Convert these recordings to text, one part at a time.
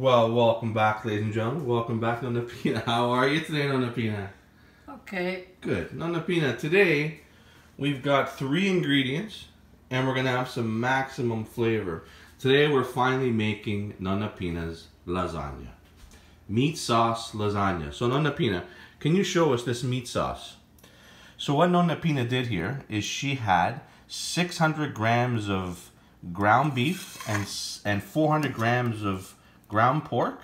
Well, welcome back, ladies and gentlemen. Welcome back, Nonna Pina. How are you today, Nonna Pina? Okay. Good. Nonna Pina, today we've got 3 ingredients and we're going to have some maximum flavor. Today we're finally making Nonna Pina's lasagna. Meat sauce lasagna. So Nonna Pina, can you show us this meat sauce? So what Nonna Pina did here is she had 600 grams of ground beef and 400 grams of ground pork,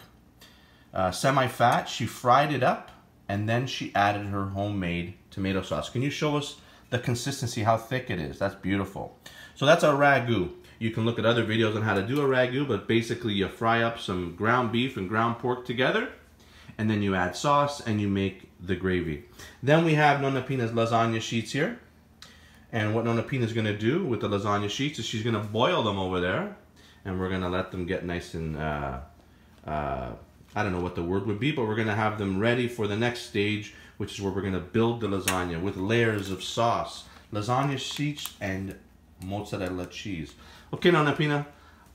semi-fat. She fried it up and then she added her homemade tomato sauce. Can you show us the consistency, how thick it is? That's beautiful. So that's our ragu. You can look at other videos on how to do a ragu, but basically you fry up some ground beef and ground pork together and then you add sauce and you make the gravy. Then we have Nonna Pina's lasagna sheets here. And what Nonna Pina is going to do with the lasagna sheets is she's going to boil them over there. And we're going to let them get nice and, I don't know what the word would be, but we're going to have them ready for the next stage, which is where we're going to build the lasagna with layers of sauce, lasagna sheets, and mozzarella cheese. Okay, Nonna Pina,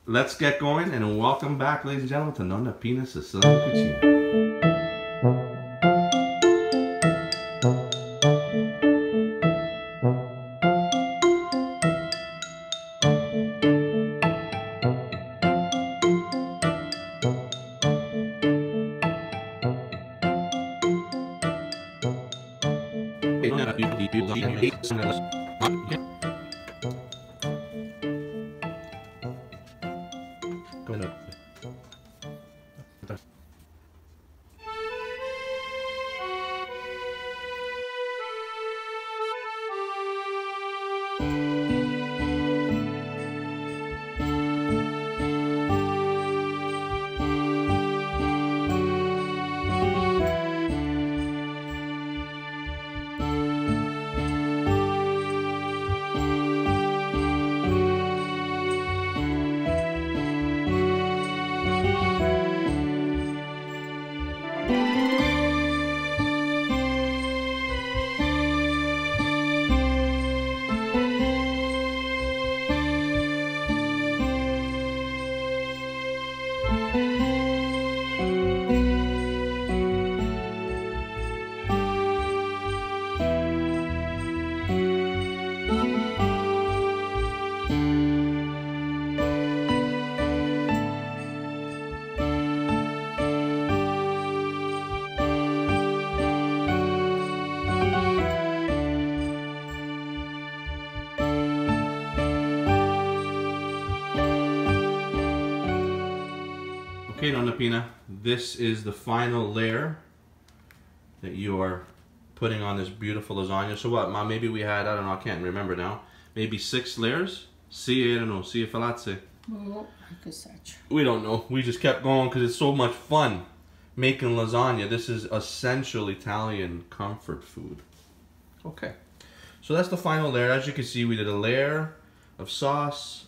let's get going. And welcome back, ladies and gentlemen, to Nonna Pina's Sicilian Cucina. Okay, Nonna Pina, this is the final layer that you are putting on this beautiful lasagna. So what, Ma, maybe we had, I don't know, I can't remember now, maybe 6 layers? I don't know, falazze. We don't know. We just kept going because it's so much fun making lasagna. This is essential Italian comfort food. Okay, so that's the final layer. As you can see, we did a layer of sauce,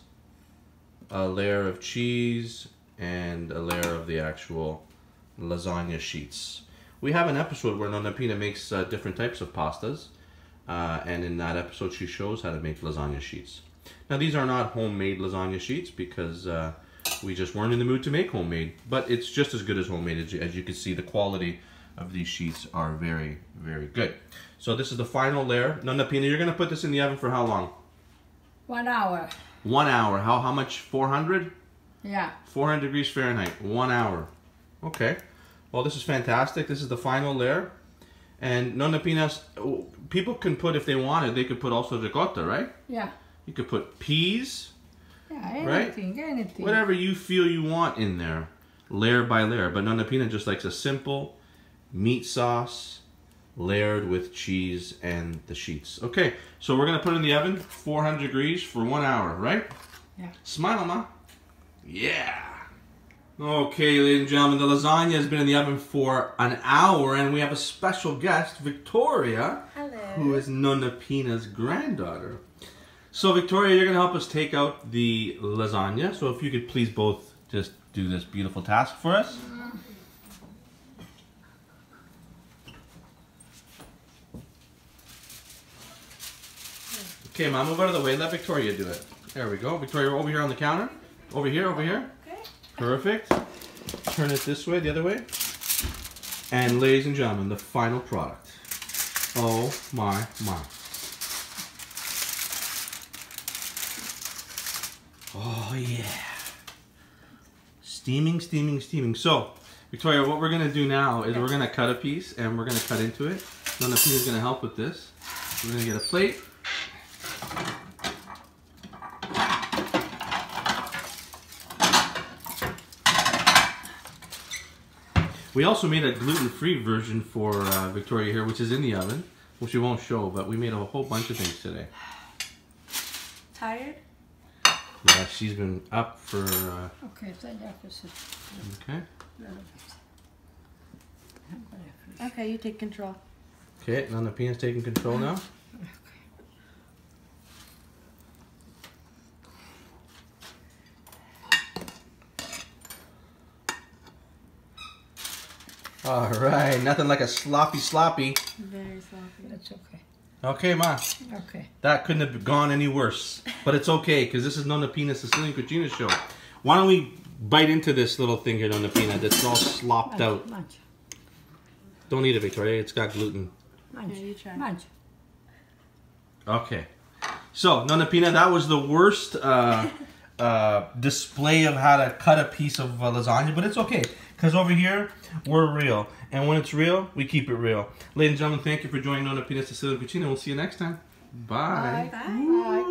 a layer of cheese, and a layer of the actual lasagna sheets. We have an episode where Nonna Pina makes different types of pastas, and in that episode she shows how to make lasagna sheets. Now these are not homemade lasagna sheets because we just weren't in the mood to make homemade, but it's just as good as homemade. As you can see, the quality of these sheets are very, very good. So this is the final layer. Nonna Pina, you're going to put this in the oven for how long? 1 hour. 1 hour. How much? 400? Yeah. 400 degrees Fahrenheit, 1 hour. Okay. Well, this is fantastic. This is the final layer. And Nonna Pina, people can put, if they wanted, they could put also ricotta, right? Yeah. You could put peas. Yeah, anything, right? anything. Whatever you feel you want in there, layer by layer. But Nonna Pina just likes a simple meat sauce layered with cheese and the sheets. Okay, so we're going to put it in the oven, 400 degrees for 1 hour, right? Yeah. Smile, Ma. Yeah. Okay, ladies and gentlemen, the lasagna has been in the oven for an hour, and we have a special guest, Victoria. Hello. Who is Nonna Pina's granddaughter. So, Victoria, you're going to help us take out the lasagna. So, if you could please both just do this beautiful task for us. Okay, Mom, move out of the way. Let Victoria do it. There we go. Victoria, over here on the counter. Over here, over here. Okay. Perfect. turn it this way, the other way. And ladies and gentlemen, the final product. Oh my. Oh yeah. Steaming. So, Victoria, what we're going to do now is we're going to cut a piece and we're going to cut into it. Nonna Pina's going to help with this. We're going to get a plate. We also made a gluten-free version for Victoria here, which is in the oven, which we won't show, but we made a whole bunch of things today. Tired? Yeah, she's been up for... Okay, Okay. Okay, you take control. Okay, Nonna Pina's taking control now. All right, nothing like a sloppy. Very sloppy. That's okay. Okay, Ma. Okay. That couldn't have gone any worse. But it's okay, because this is Nonna Pina's Sicilian Cucina show. Why don't we bite into this little thing here, Nonna Pina, that's all slopped out. Mangia. Don't eat it, Victoria. It's got gluten. Mangia. Yeah, you try. Mangia. Okay. So, Nonna Pina, that was the worst display of how to cut a piece of lasagna, but it's okay. Because over here, we're real. And when it's real, we keep it real. Ladies and gentlemen, thank you for joining Nonna Pina's Sicilian Cucina. We'll see you next time. Bye. Bye.